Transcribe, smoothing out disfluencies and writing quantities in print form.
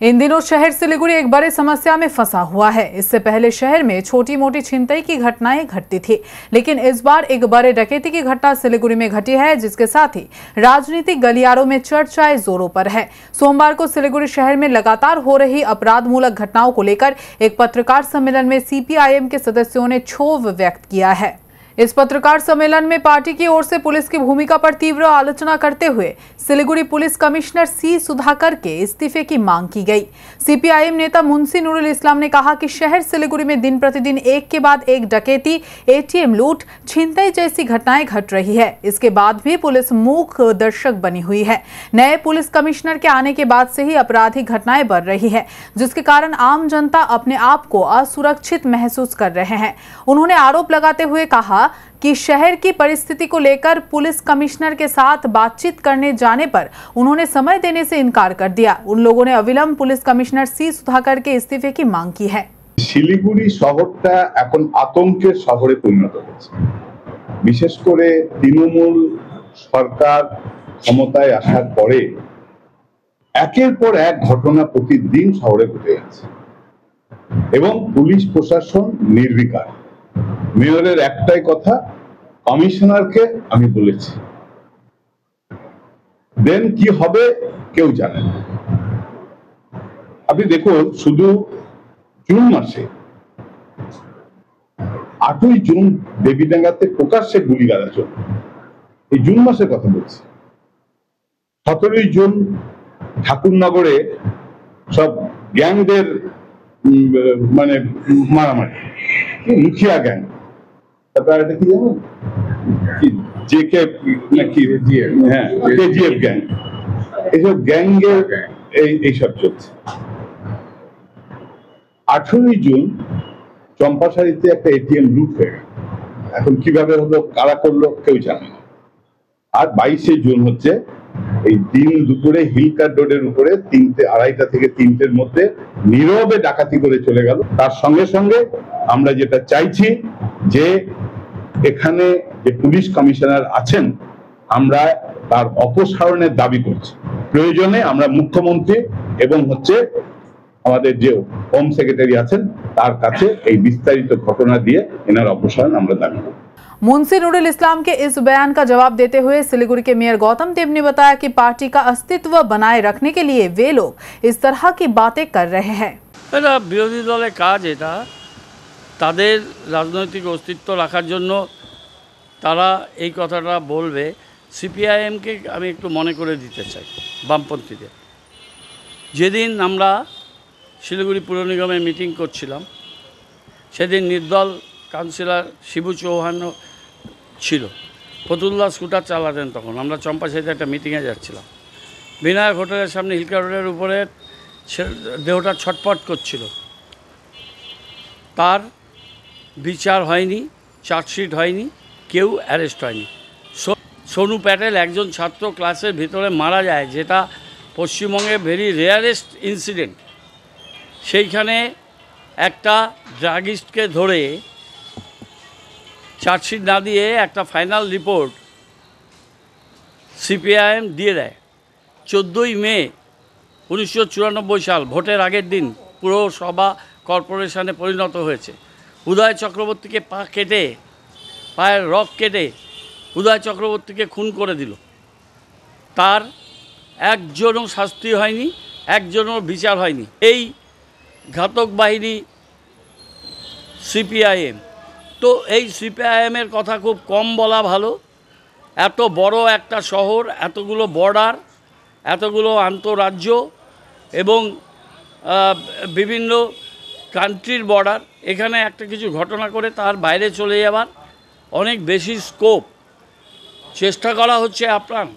इन दिनों शहर सिलीगुड़ी एक बड़ी समस्या में फंसा हुआ है। इससे पहले शहर में छोटी मोटी छिनतई की घटनाएं घटती थी, लेकिन इस बार एक बड़े डकैती की घटना सिलीगुड़ी में घटी है, जिसके साथ ही राजनीतिक गलियारों में चर्चाएं जोरों पर है। सोमवार को सिलीगुड़ी शहर में लगातार हो रही अपराधमूलक घटनाओं को लेकर एक पत्रकार सम्मेलन में सीपीआईएम के सदस्यों ने क्षोभ व्यक्त किया है। इस पत्रकार सम्मेलन में पार्टी की ओर से पुलिस की भूमिका पर तीव्र आलोचना करते हुए Siliguri police commissioner C Sudhakar के इस्तीफे की मांग की गई। सीपीआईएम नेता मुंशी नूरुल इस्लाम ने कहा कि शहर सिलीगुड़ी में दिन प्रतिदिन एक के बाद एक डकैती, एटीएम लूट, छिनतई जैसी घटनाएं घट रही है। इसके बाद भी पुलिस मूक दर्शक बनी हुई है। नए पुलिस कमिश्नर के आने के बाद से ही आपराधिक घटनाएं बढ़ रही है, जिसके कारण आम जनता अपने आप को असुरक्षित महसूस कर रहे हैं। उन्होंने आरोप लगाते हुए कहा कि शहर की परिस्थिति को लेकर पुलिस कमिश्नर के साथ बातचीत करने जाने पर उन्होंने समय देने से इनकार कर दिया। उन लोगों ने अविलंब पुलिस कमिश्नर सी सुधाकर के इस्तीफे की मांग की है। শিলিগুড়ি শহরটা এখন আতঙ্কের শহরে পরিণত হয়েছে। বিশেষ করে তৃণমূল সরকার ক্ষমতায় আসার পরে একের পর এক ঘটনা প্রতিদিন শহরে ঘটে যাচ্ছে এবং পুলিশ প্রশাসন নির্বিকার। মেয়রের একটাই কথা, কমিশনারকে আমি বলেছি, দেন কি হবে কেউ জানে না। আপনি দেখুন, শুধু জুন মাসে 8ই জুন দেবীডাঙ্গাতে প্রকাশ্যে গুলিগালা চলল। এই জুন মাসের কথা বলছি। 17ই জুন ঠাকুরনগরে সব গ্যাংদের মানে মারামারি, মুখিয়া গ্যাং, তারপর এটা কি জানেন, জেকে নাকি কেজিএফ গ্যাং, এইসব গ্যাংয়ের এইসব চলছে। 18ই জুন চম্পাশাড়িতে একটা এটিএম লুট হয়ে গেল। এখন কিভাবে হলো, কারা করলো কেউ জানে না। আর 22শে জুন হচ্ছে এই দিন দুপুরে হিলকার রোডের উপরে 2:30 থেকে 3টের মধ্যে নীরবে ডাকাতি করে চলে গেল। তার সঙ্গে সঙ্গে আমরা যেটা চাইছি যে এখানে যে পুলিশ কমিশনার আছেন, আমরা তার অপসারণের দাবি করছি। প্রয়োজনে আমরা মুখ্যমন্ত্রী এবং আমাদের যে হোম সেক্রেটারি আছেন তার কাছে এই বিস্তারিত ঘটনা দিয়ে এনার অপসারণ আমরা দাবি করব। मुंशी नूरुल इस्लाम के इस बयान का जवाब देते हुए सिलीगुड़ी के मेयर गौतम देव ने बताया कि पार्टी का अस्तित्व बनाए रखने के लिए वे लोग इस तरह की बातें कर रहे हैं। এটা বিরোধী দলের কাজ, এটা তাদের রাজনৈতিক অস্তিত্ব রাখার জন্য তারা এই কথাটা বলবে। সিপিআইএমকে আমি একটু মনে করে দিতে চাই, বামপন্থীদের যেদিন আমরা শিলিগুড়ি পুর নিগমে মিটিং করছিলাম, সেদিন নির্দল কাউন্সিলর শিবু চৌহানও ছিল। ফতুল্লাহ স্কুটার চালাতেন। তখন আমরা চম্পাশাড়িতে একটা মিটিংয়ে যাচ্ছিলাম। বিনায়ক হোটেলের সামনে হিলকা রোডের উপরে দেহটা ছটপট করছিল। তার বিচার হয়নি, চার্জশিট হয়নি, কেউ অ্যারেস্ট হয়নি। সোনু প্যাটেল একজন ছাত্র ক্লাসের ভিতরে মারা যায়, যেটা পশ্চিমবঙ্গে ভেরি রেয়ারেস্ট ইনসিডেন্ট। সেইখানে একটা ড্রাগিস্টকে ধরে চার্জশিট না দিয়ে একটা ফাইনাল রিপোর্ট সিপিআইএম দিয়ে দেয়। 14ই মে 1994 সাল, ভোটের আগের দিন, পুরসভা কর্পোরেশনে পরিণত হয়েছে। উদয় চক্রবর্তীকে পায়ের রক কেটে উদয় চক্রবর্তীকে খুন করে দিল। তার একজনও শাস্তি হয়নি, একজনও বিচার হয়নি। এই ঘাতক বাহিনী সিপিআইএম। তো এই সিপিআইএমের কথা খুব কম বলা ভালো। এত বড় একটা শহর, এতগুলো বর্ডার, এতগুলো আন্তঃরাজ্য এবং বিভিন্ন কান্ট্রির বর্ডার, এখানে একটা কিছু ঘটনা করে তার বাইরে চলে যাবার অনেক বেশি স্কোপ চেষ্টা করা হচ্ছে আপ্রাণ।